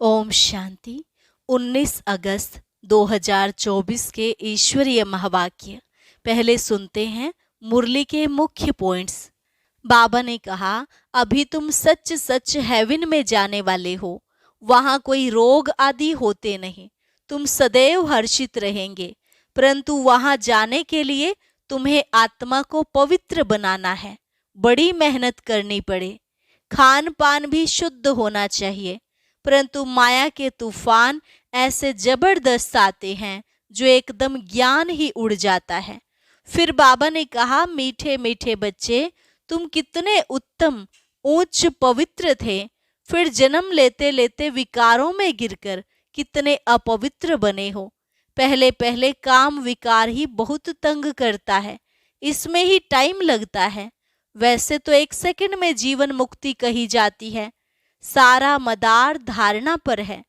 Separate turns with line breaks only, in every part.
ओम शांति। 19 अगस्त 2024 के ईश्वरीय महावाक्य। पहले सुनते हैं मुरली के मुख्य पॉइंट्स। बाबा ने कहा, अभी तुम सच सच हेवन में जाने वाले हो। वहां कोई रोग आदि होते नहीं। तुम सदैव हर्षित रहेंगे, परंतु वहां जाने के लिए तुम्हें आत्मा को पवित्र बनाना है। बड़ी मेहनत करनी पड़े। खान पान भी शुद्ध होना चाहिए, परंतु माया के तूफान ऐसे जबरदस्त आते हैं जो एकदम ज्ञान ही उड़ जाता है। फिर बाबा ने कहा, मीठे मीठे बच्चे, तुम कितने उत्तम उच्च पवित्र थे, फिर जन्म लेते लेते विकारों में गिरकर कितने अपवित्र बने हो। पहले पहले काम विकार ही बहुत तंग करता है, इसमें ही टाइम लगता है। वैसे तो 1 सेकंड में जीवन मुक्ति कही जाती है। सारा मदार धारणा पर है।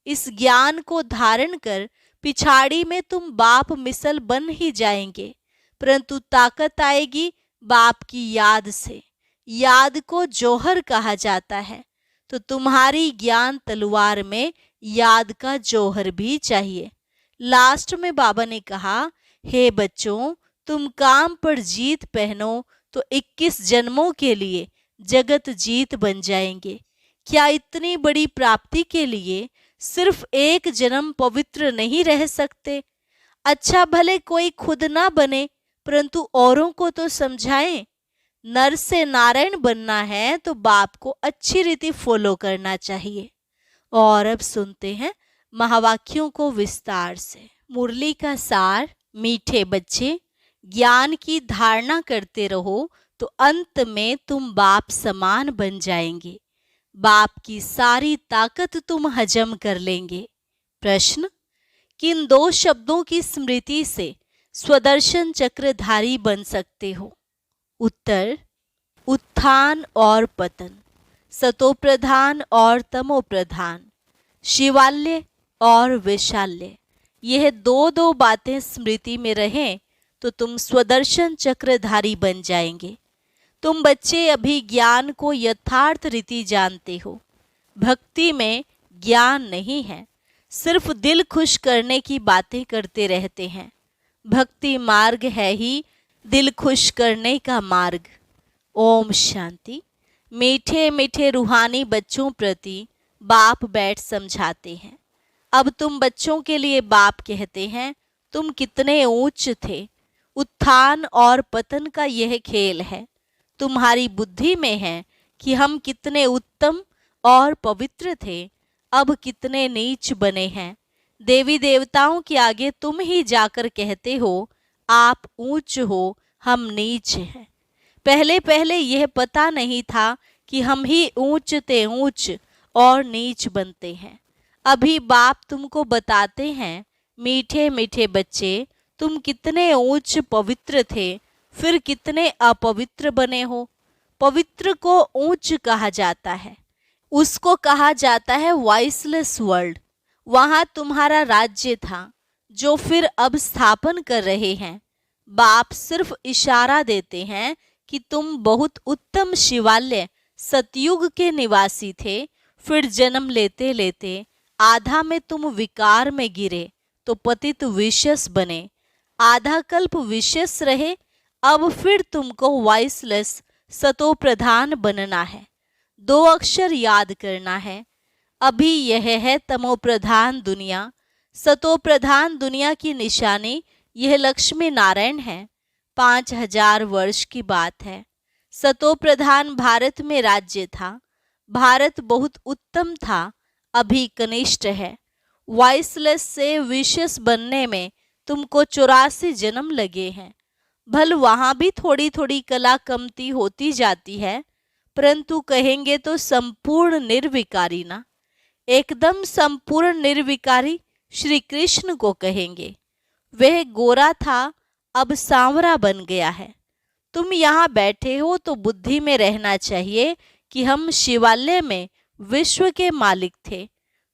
इस ज्ञान को धारण कर पिछाड़ी में तुम बाप मिसल बन ही जाएंगे, परंतु ताकत आएगी बाप की याद से। याद को जौहर कहा जाता है, तो तुम्हारी ज्ञान तलवार में याद का जौहर भी चाहिए। लास्ट में बाबा ने कहा, हे बच्चों, तुम काम पर जीत पहनो तो 21 जन्मों के लिए जगत जीत बन जाएंगे। क्या इतनी बड़ी प्राप्ति के लिए सिर्फ 1 जन्म पवित्र नहीं रह सकते? अच्छा, भले कोई खुद ना बने, परंतु औरों को तो समझाएं। नर से नारायण बनना है तो बाप को अच्छी रीति फॉलो करना चाहिए। और अब सुनते हैं महावाक्यों को विस्तार से। मुरली का सार। मीठे बच्चे, ज्ञान की धारणा करते रहो तो अंत में तुम बाप समान बन जाएंगे। बाप की सारी ताकत तुम हजम कर लेंगे। प्रश्न, किन 2 शब्दों की स्मृति से स्वदर्शन चक्रधारी बन सकते हो? उत्तर, उत्थान और पतन, सतोप्रधान और तमोप्रधान, शिवाल्य और वैशाल्य। यह 2 बातें स्मृति में रहें तो तुम स्वदर्शन चक्रधारी बन जाएंगे। तुम बच्चे अभी ज्ञान को यथार्थ रीति जानते हो। भक्ति में ज्ञान नहीं है, सिर्फ दिल खुश करने की बातें करते रहते हैं। भक्ति मार्ग है ही दिल खुश करने का मार्ग। ओम शांति। मीठे मीठे रूहानी बच्चों प्रति बाप बैठ समझाते हैं। अब तुम बच्चों के लिए बाप कहते हैं, तुम कितने ऊंच थे। उत्थान और पतन का यह खेल है। तुम्हारी बुद्धि में है कि हम कितने उत्तम और पवित्र थे, अब कितने नीच बने हैं। देवी देवताओं के आगे तुम ही जाकर कहते हो, आप ऊंच हो, हम नीच हैं। पहले पहले यह पता नहीं था कि हम ही ऊंच ते ऊंच और नीच बनते हैं। अभी बाप तुमको बताते हैं, मीठे मीठे बच्चे, तुम कितने ऊंच पवित्र थे, फिर कितने अपवित्र बने हो। पवित्र को ऊंच कहा जाता है, उसको कहा जाता है वॉइसलेस वर्ल्ड। वहां तुम्हारा राज्य था, जो फिर अब स्थापन कर रहे हैं। बाप सिर्फ इशारा देते हैं कि तुम बहुत उत्तम शिवालय सतयुग के निवासी थे, फिर जन्म लेते लेते आधा में तुम विकार में गिरे तो पतित विशेष बने। आधा कल्प विशेष रहे, अब फिर तुमको वॉइसलेस सतो प्रधान बनना है। 2 अक्षर याद करना है। अभी यह है तमो प्रधान दुनिया। सतो प्रधान दुनिया की निशानी यह लक्ष्मी नारायण है। 5000 वर्ष की बात है। सतो प्रधान भारत में राज्य था। भारत बहुत उत्तम था, अभी कनिष्ठ है। वॉइसलेस से विशेष बनने में तुमको 84 जन्म लगे हैं। भल वहां भी थोड़ी थोड़ी कला कमती होती जाती है, परंतु कहेंगे तो संपूर्ण निर्विकारी ना। एकदम संपूर्ण निर्विकारी श्री कृष्ण को कहेंगे। वह गोरा था, अब सांवरा बन गया है। तुम यहाँ बैठे हो तो बुद्धि में रहना चाहिए कि हम शिवालय में विश्व के मालिक थे।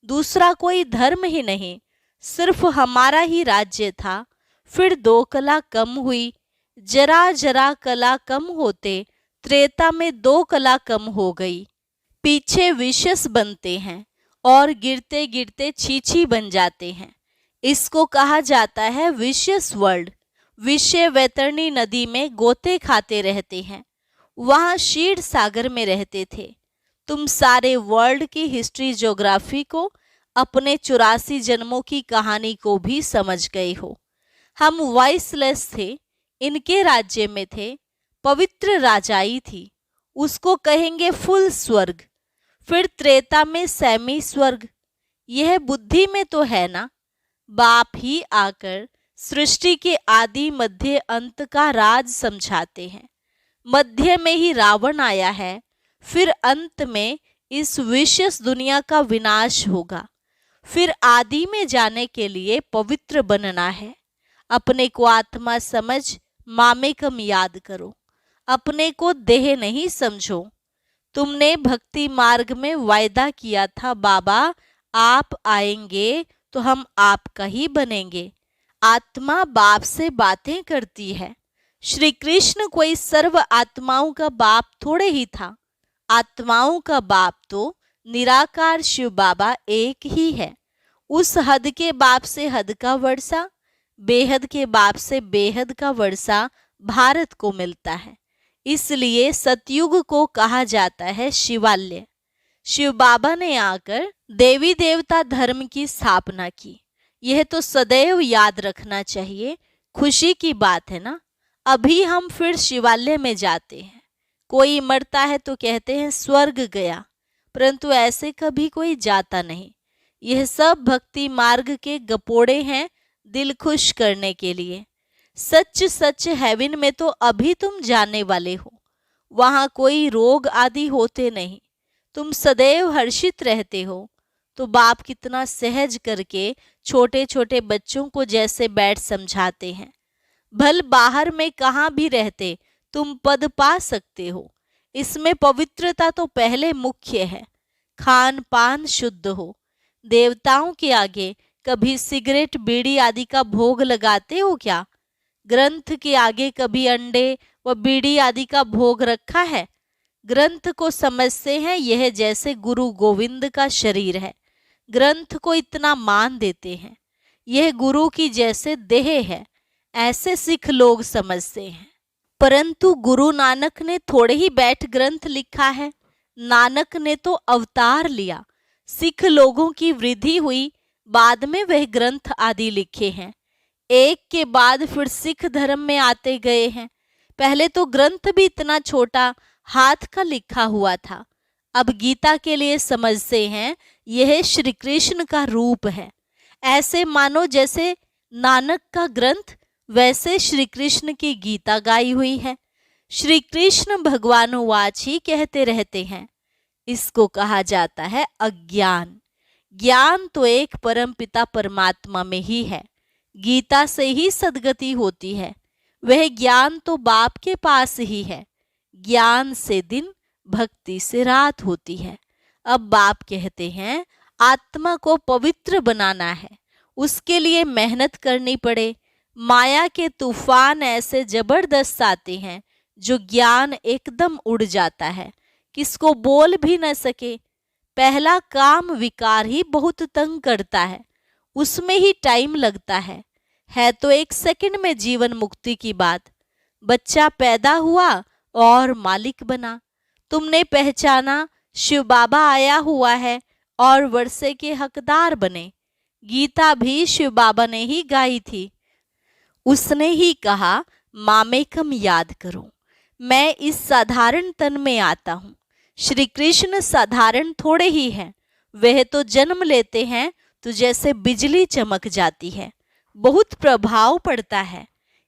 दूसरा कोई धर्म ही नहीं, सिर्फ हमारा ही राज्य था। फिर 2 कला कम हुई। जरा जरा कला कम होते त्रेता में 2 कला कम हो गई। पीछे विशेष बनते हैं और गिरते गिरते छीछी बन जाते हैं। इसको कहा जाता है विशियस वर्ल्ड। विषय वैतरणी नदी में गोते खाते रहते हैं, वहां क्षीर सागर में रहते थे। तुम सारे वर्ल्ड की हिस्ट्री ज्योग्राफी को, अपने 84 जन्मों की कहानी को भी समझ गए हो। हम वॉइसलेस थे, इनके राज्य में थे, पवित्र राजाई थी, उसको कहेंगे फुल स्वर्ग। फिर त्रेता में सेमी स्वर्ग। यह बुद्धि में तो है ना। बाप ही आकर सृष्टि के आदि मध्य अंत का राज समझाते हैं। मध्य में ही रावण आया है, फिर अंत में इस विशेष दुनिया का विनाश होगा। फिर आदि में जाने के लिए पवित्र बनना है। अपने को आत्मा समझ मामेकम याद करो, अपने को देह नहीं समझो। तुमने भक्ति मार्ग में वायदा किया था, बाबा आप आएंगे तो हम आपका ही बनेंगे। आत्मा बाप से बातें करती है। श्री कृष्ण कोई सर्व आत्माओं का बाप थोड़े ही था। आत्माओं का बाप तो निराकार शिव बाबा एक ही है। उस हद के बाप से हद का वर्षा, बेहद के बाप से बेहद का वर्षा भारत को मिलता है। इसलिए सतयुग को कहा जाता है शिवालय। शिव बाबा ने आकर देवी देवता धर्म की स्थापना की। यह तो सदैव याद रखना चाहिए। खुशी की बात है ना। अभी हम फिर शिवालय में जाते हैं। कोई मरता है तो कहते हैं स्वर्ग गया, परंतु ऐसे कभी कोई जाता नहीं। यह सब भक्ति मार्ग के गपोड़े हैं, दिल खुश करने के लिए। सच सच हेवन में तो अभी तुम जाने वाले हो। वहां कोई रोग आदि होते नहीं, तुम सदैव हर्षित रहते हो। तो बाप कितना सहज करके छोटे छोटे बच्चों को जैसे बैठ समझाते हैं। भल बाहर में कहाँ भी रहते तुम पद पा सकते हो। इसमें पवित्रता तो पहले मुख्य है। खान पान शुद्ध हो। देवताओं के आगे कभी सिगरेट बीड़ी आदि का भोग लगाते हो क्या? ग्रंथ के आगे कभी अंडे व बीड़ी आदि का भोग रखा है? ग्रंथ को समझते हैं यह जैसे गुरु गोविंद का शरीर है। ग्रंथ को इतना मान देते हैं, यह गुरु की जैसे देह है, ऐसे सिख लोग समझते हैं। परंतु गुरु नानक ने थोड़े ही बैठ ग्रंथ लिखा है। नानक ने तो अवतार लिया, सिख लोगों की वृद्धि हुई, बाद में वह ग्रंथ आदि लिखे हैं। एक के बाद फिर सिख धर्म में आते गए हैं। पहले तो ग्रंथ भी इतना छोटा हाथ का लिखा हुआ था। अब गीता के लिए समझते हैं यह श्री कृष्ण का रूप है। ऐसे मानो जैसे नानक का ग्रंथ वैसे श्री कृष्ण की गीता गाई हुई है। श्री कृष्ण भगवानुवाच ही कहते रहते हैं। इसको कहा जाता है अज्ञान। ज्ञान तो एक परम पिता परमात्मा में ही है। गीता से ही सद्गति होती है। वह ज्ञान तो बाप के पास ही है। ज्ञान से दिन, भक्ति से रात होती है। अब बाप कहते हैं आत्मा को पवित्र बनाना है, उसके लिए मेहनत करनी पड़े। माया के तूफान ऐसे जबरदस्त आते हैं जो ज्ञान एकदम उड़ जाता है, किसको बोल भी न सके। पहला काम विकार ही बहुत तंग करता है, उसमें ही टाइम लगता है तो 1 सेकंड में जीवन मुक्ति की बात। बच्चा पैदा हुआ और मालिक बना। तुमने पहचाना शिव बाबा आया हुआ है और वर्षे के हकदार बने। गीता भी शिव बाबा ने ही गाई थी। उसने ही कहा मामेकम याद करो। मैं इस साधारण तन में आता हूँ। श्री कृष्ण साधारण थोड़े ही हैं। वह तो जन्म लेते हैं तो जैसे बिजली चमक जाती है, बहुत प्रभाव पड़ता है।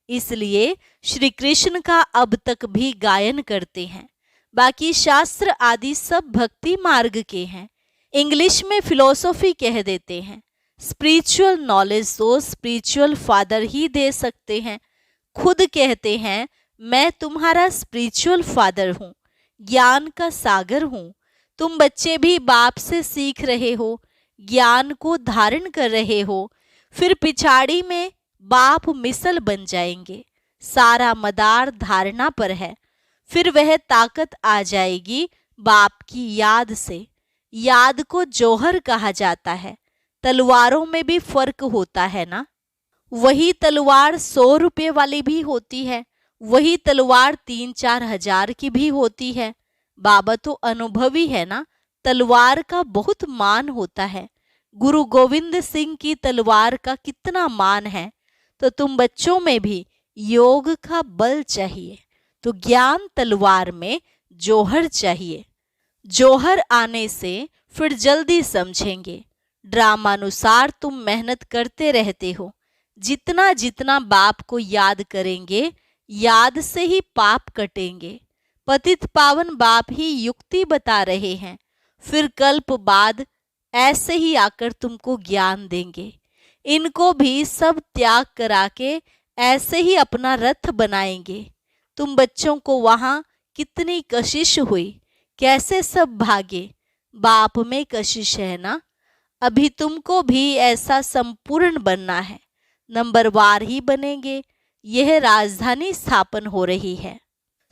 इसलिए श्री कृष्ण का अब तक भी गायन करते हैं। बाकी शास्त्र आदि सब भक्ति मार्ग के हैं। इंग्लिश में फिलोसॉफी कह देते हैं। स्पिरिचुअल नॉलेज तो स्पिरिचुअल फादर ही दे सकते हैं। खुद कहते हैं मैं तुम्हारा स्पिरिचुअल फादर हूँ, ज्ञान का सागर हूँ। तुम बच्चे भी बाप से सीख रहे हो, ज्ञान को धारण कर रहे हो। फिर पिछाड़ी में बाप मिसल बन जाएंगे। सारा मदार धारणा पर है। फिर वह ताकत आ जाएगी बाप की याद से। याद को जौहर कहा जाता है। तलवारों में भी फर्क होता है ना। वही तलवार 100 रुपये वाली भी होती है, वही तलवार 3-4 हजार की भी होती है। बाबा तो अनुभवी है ना, तलवार का बहुत मान होता है। गुरु गोविंद सिंह की तलवार का कितना मान है। तो तुम बच्चों में भी योग का बल चाहिए, तो ज्ञान तलवार में जौहर चाहिए। जौहर आने से फिर जल्दी समझेंगे। ड्रामानुसार तुम मेहनत करते रहते हो। जितना जितना बाप को याद करेंगे, याद से ही पाप कटेंगे। पतित पावन बाप ही युक्ति बता रहे हैं, फिर कल्प बाद ऐसे ही आकर तुमको ज्ञान देंगे। इनको भी सब त्याग करा के ऐसे ही अपना रथ बनाएंगे। तुम बच्चों को वहां कितनी कशिश हुई, कैसे सब भागे। बाप में कशिश है ना। अभी तुमको भी ऐसा संपूर्ण बनना है, नंबरवार ही बनेंगे। यह राजधानी स्थापन हो रही है।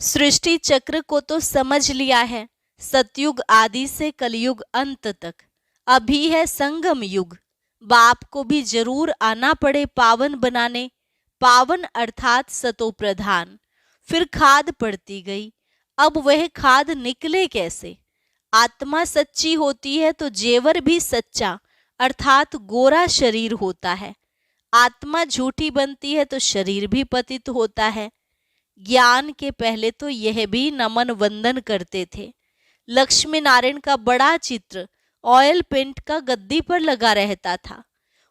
सृष्टि चक्र को तो समझ लिया है, सतयुग आदि से कलयुग अंत तक। अभी है संगम युग। बाप को भी जरूर आना पड़े पावन बनाने। पावन अर्थात सतो प्रधान। फिर खाद पड़ती गई। अब वह खाद निकले कैसे। आत्मा सच्ची होती है तो जेवर भी सच्चा अर्थात गोरा शरीर होता है। आत्मा झूठी बनती है तो शरीर भी पतित होता है। ज्ञान के पहले तो यह भी नमन वंदन करते थे। लक्ष्मी नारायण का बड़ा चित्र ऑयल पेंट का गद्दी पर लगा रहता था।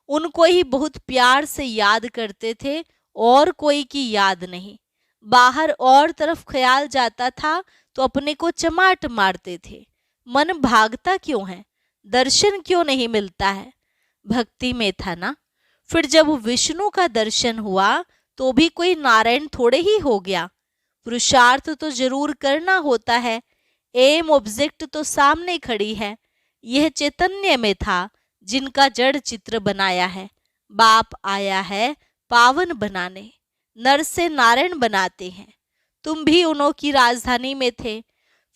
उनको ही बहुत प्यार से याद करते थे, और कोई की याद नहीं। बाहर और तरफ ख्याल जाता था तो अपने को चमाट मारते थे। मन भागता क्यों है, दर्शन क्यों नहीं मिलता है। भक्ति में था ना। फिर जब विष्णु का दर्शन हुआ तो भी कोई नारायण थोड़े ही हो गया। पुरुषार्थ तो जरूर करना होता है। एम ऑब्जेक्ट तो सामने खड़ी है। यह चैतन्य में था जिनका जड़ चित्र बनाया है। बाप आया है पावन बनाने। नर से नारायण बनाते हैं। तुम भी उन्हों की राजधानी में थे।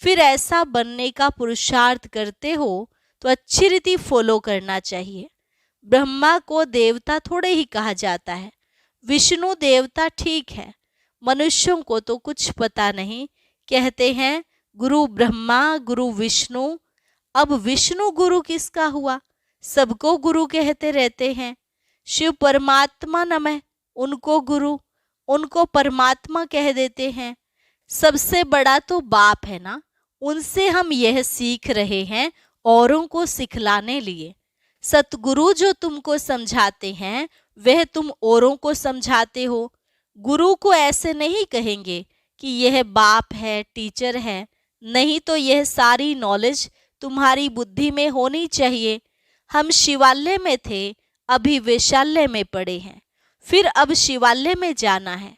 फिर ऐसा बनने का पुरुषार्थ करते हो तो अच्छी रीति फॉलो करना चाहिए। ब्रह्मा को देवता थोड़े ही कहा जाता है। विष्णु देवता ठीक है, मनुष्यों को तो कुछ पता नहीं। कहते हैं गुरु ब्रह्मा गुरु विष्णु। अब विष्णु गुरु किसका हुआ। सबको गुरु कहते रहते हैं। शिव परमात्मा नमः, उनको गुरु, उनको परमात्मा कह देते हैं। सबसे बड़ा तो बाप है ना। उनसे हम यह सीख रहे हैं औरों को सिखलाने लिए। सतगुरु जो तुमको समझाते हैं वह तुम औरों को समझाते हो। गुरु को ऐसे नहीं कहेंगे कि यह बाप है, टीचर है। नहीं तो यह सारी नॉलेज तुम्हारी बुद्धि में होनी चाहिए। हम शिवालय में थे, अभी वैशाल्य में पड़े हैं, फिर अब शिवालय में जाना है।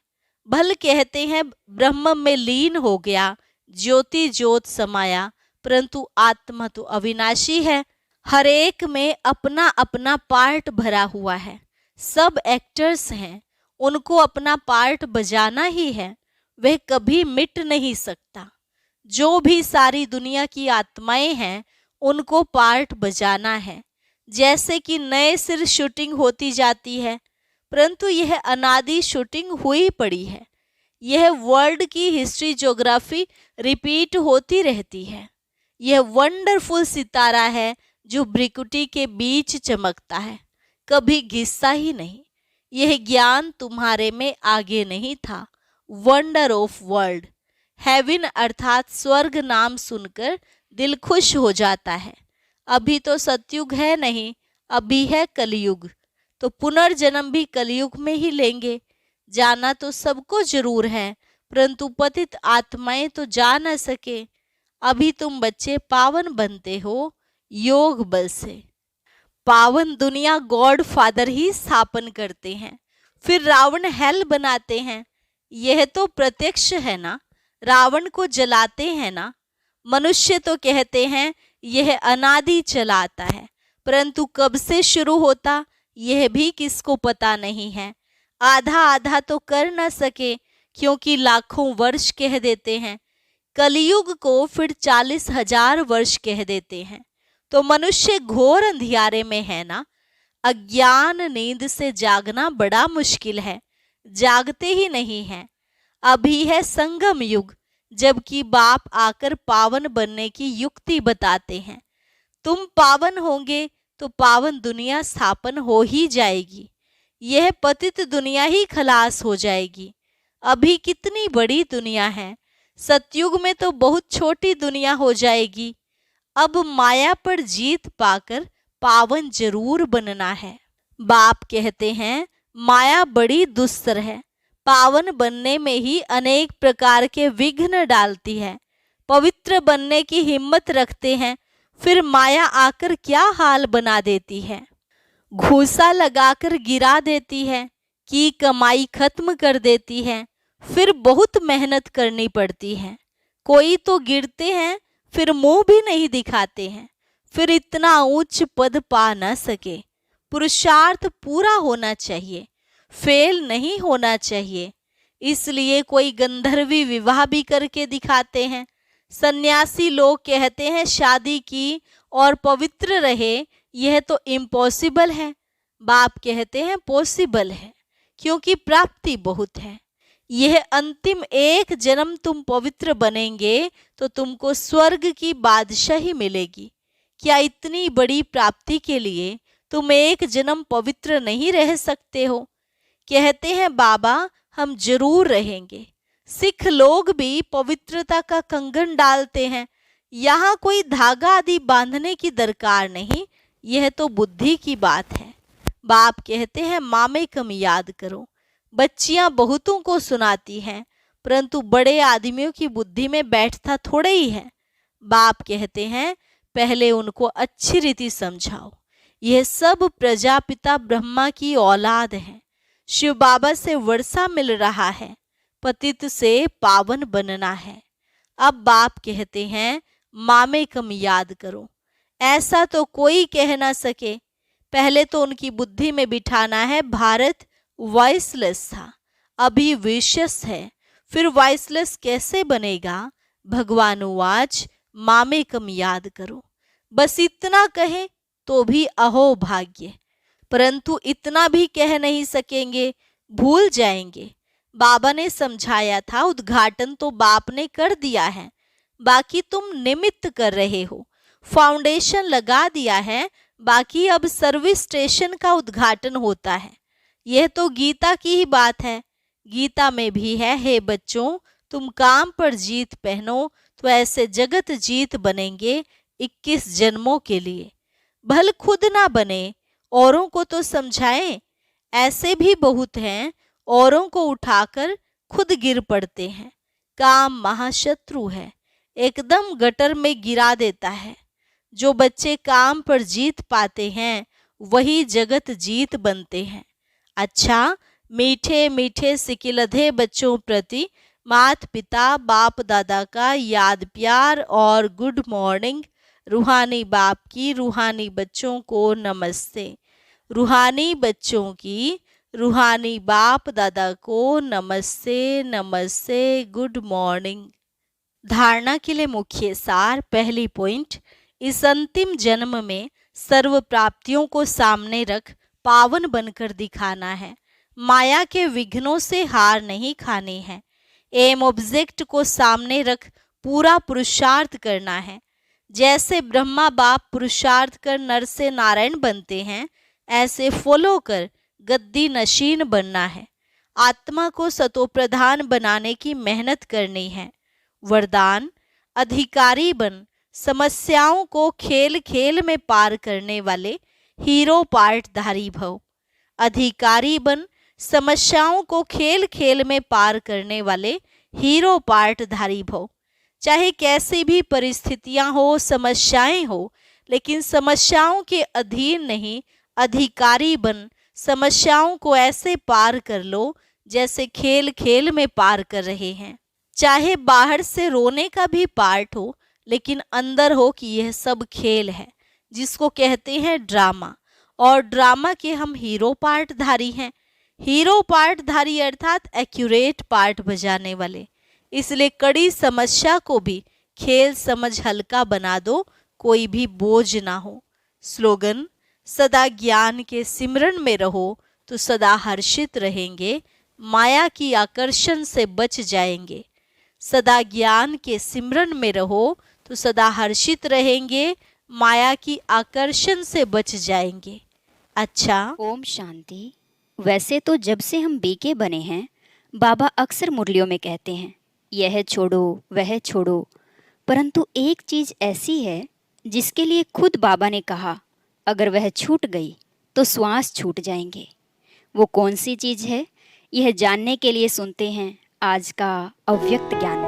भल कहते हैं ब्रह्म में लीन हो गया, ज्योति ज्योत समाया, परंतु आत्मा तो अविनाशी है। हर एक में अपना अपना पार्ट भरा हुआ है। सब एक्टर्स हैं, उनको अपना पार्ट बजाना ही है। वह कभी मिट नहीं सकता। जो भी सारी दुनिया की आत्माएं हैं उनको पार्ट बजाना है। जैसे कि नए सिर शूटिंग होती जाती है, परंतु यह अनादि शूटिंग हुई पड़ी है। यह वर्ल्ड की हिस्ट्री ज्योग्राफी रिपीट होती रहती है। यह वंडरफुल सितारा है जो भ्रिकुटी के बीच चमकता है, कभी घिसता ही नहीं। यह ज्ञान तुम्हारे में आगे नहीं था। वंडर ऑफ वर्ल्ड, हेवन अर्थात स्वर्ग नाम सुनकर दिल खुश हो जाता है। अभी तो सतयुग है नहीं, अभी है कलयुग। तो पुनर्जन्म भी कलयुग में ही लेंगे। जाना तो सबको जरूर है, परंतु पतित आत्माएं तो जा न सके। अभी तुम बच्चे पावन बनते हो योग बल से। पावन दुनिया गॉड फादर ही स्थापन करते हैं, फिर रावण हेल बनाते हैं। यह तो प्रत्यक्ष है ना। रावण को जलाते हैं ना। मनुष्य तो कहते हैं यह अनादि चला आता है, परंतु कब से शुरू होता यह भी किसको पता नहीं है। आधा आधा तो कर न सके, क्योंकि लाखों वर्ष कह देते हैं। कलयुग को फिर 40,000 वर्ष कह देते हैं। तो मनुष्य घोर अंधियारे में है ना। अज्ञान नींद से जागना बड़ा मुश्किल है, जागते ही नहीं है। अभी है संगम युग, जबकि बाप आकर पावन बनने की युक्ति बताते हैं। तुम पावन होंगे तो पावन दुनिया स्थापन हो ही जाएगी। यह पतित दुनिया ही खलास हो जाएगी। अभी कितनी बड़ी दुनिया है, सतयुग में तो बहुत छोटी दुनिया हो जाएगी। अब माया पर जीत पाकर पावन जरूर बनना है। बाप कहते हैं माया बड़ी दुस्तर है, पावन बनने में ही अनेक प्रकार के विघ्न डालती है। पवित्र बनने की हिम्मत रखते हैं, फिर माया आकर क्या हाल बना देती है। घूसा लगाकर गिरा देती है कि कमाई खत्म कर देती है, फिर बहुत मेहनत करनी पड़ती है। कोई तो गिरते हैं फिर मुंह भी नहीं दिखाते हैं, फिर इतना उच्च पद पा न सके। पुरुषार्थ पूरा होना चाहिए, फेल नहीं होना चाहिए। इसलिए कोई गंधर्वी विवाह भी करके दिखाते हैं। सन्यासी लोग कहते हैं शादी की और पवित्र रहे, यह तो इम्पॉसिबल है। बाप कहते हैं पॉसिबल है, क्योंकि प्राप्ति बहुत है। यह अंतिम एक जन्म तुम पवित्र बनेंगे तो तुमको स्वर्ग की बादशाही मिलेगी। क्या इतनी बड़ी प्राप्ति के लिए तुम एक जन्म पवित्र नहीं रह सकते हो? कहते हैं बाबा हम जरूर रहेंगे। सिख लोग भी पवित्रता का कंगन डालते हैं। यहाँ कोई धागा आदि बांधने की दरकार नहीं, यह तो बुद्धि की बात है। बाप कहते हैं मामे कम याद करो। बच्चियां बहुतों को सुनाती हैं, परंतु बड़े आदमियों की बुद्धि में बैठता थोड़े ही है। बाप कहते हैं पहले उनको अच्छी रीति समझाओ। यह सब प्रजापिता ब्रह्मा की औलाद है। शिव बाबा से वर्षा मिल रहा है, पतित से पावन बनना है। अब बाप कहते हैं मामे कम याद करो। ऐसा तो कोई कह ना सके। पहले तो उनकी बुद्धि में बिठाना है भारत वॉइसलेस था, अभी विशेष है, फिर वॉइसलेस कैसे बनेगा? भगवान वाच मामे कम याद करो। बस इतना कहे तो भी अहो भाग्य, परंतु इतना भी कह नहीं सकेंगे, भूल जाएंगे। बाबा ने समझाया था, उद्घाटन तो बाप ने कर दिया है, बाकी तुम निमित्त कर रहे हो। फाउंडेशन लगा दिया है, बाकी अब सर्विस स्टेशन का उद्घाटन होता है। यह तो गीता की ही बात है। गीता में भी है, हे बच्चों तुम काम पर जीत पहनो तो ऐसे जगत जीत बनेंगे 21 जन्मों के लिए। भल खुद ना बने, औरों को तो समझाएं। ऐसे भी बहुत हैं, औरों को उठाकर खुद गिर पड़ते हैं। काम महाशत्रु है, एकदम गटर में गिरा देता है। जो बच्चे काम पर जीत पाते हैं वही जगत जीत बनते हैं। अच्छा, मीठे मीठे सिकिलधे बच्चों प्रति माता पिता बाप दादा का याद प्यार और गुड मॉर्निंग। रूहानी बाप की रूहानी बच्चों को नमस्ते। रूहानी बच्चों की रूहानी बाप दादा को नमस्ते नमस्ते, गुड मॉर्निंग। धारणा के लिए मुख्य सार। पहली पॉइंट, इस अंतिम जन्म में सर्व प्राप्तियों को सामने रख पावन बनकर दिखाना है। माया के विघ्नों से हार नहीं खानी है। एम ऑब्जेक्ट को सामने रख पूरा पुरुषार्थ करना है। जैसे ब्रह्मा बाप पुरुषार्थ कर नर से नारायण बनते हैं, ऐसे फॉलो कर गद्दी नशीन बनना है। आत्मा को सतोप्रधान बनाने की मेहनत करनी है। वरदान, अधिकारी बन, समस्याओं को खेल खेल में पार करने वाले हीरो पार्टधारी भव। अधिकारी बन, समस्याओं को खेल खेल में पार करने वाले हीरो पार्टधारी भव। चाहे कैसी भी परिस्थितियां हो, समस्याएं हो, लेकिन समस्याओं के अधीन नहीं, अधिकारी बन, समस्याओं को ऐसे पार कर लो जैसे खेल खेल में पार कर रहे हैं। चाहे बाहर से रोने का भी पार्ट हो, लेकिन अंदर हो कि यह सब खेल है, जिसको कहते हैं ड्रामा। और ड्रामा के हम हीरो पार्टधारी हैं। हीरो पार्टधारी अर्थात एक्यूरेट पार्ट बजाने वाले। इसलिए कड़ी समस्या को भी खेल समझ हल्का बना दो, कोई भी बोझ ना हो। स्लोगन: सदा ज्ञान के सिमरन में रहो तो सदा हर्षित रहेंगे, माया की आकर्षण से बच जाएंगे। सदा ज्ञान के सिमरन में रहो तो सदा हर्षित रहेंगे, माया की आकर्षण से बच जाएंगे। अच्छा।
ओम शांति। वैसे तो जब से हम बीके बने हैं, बाबा अक्सर मुरलियों में कहते हैं यह छोड़ो वह छोड़ो, परंतु एक चीज़ ऐसी है जिसके लिए खुद बाबा ने कहा अगर वह छूट गई तो श्वास छूट जाएंगे। वो कौन सी चीज़ है, यह जानने के लिए सुनते हैं आज का अव्यक्त ज्ञान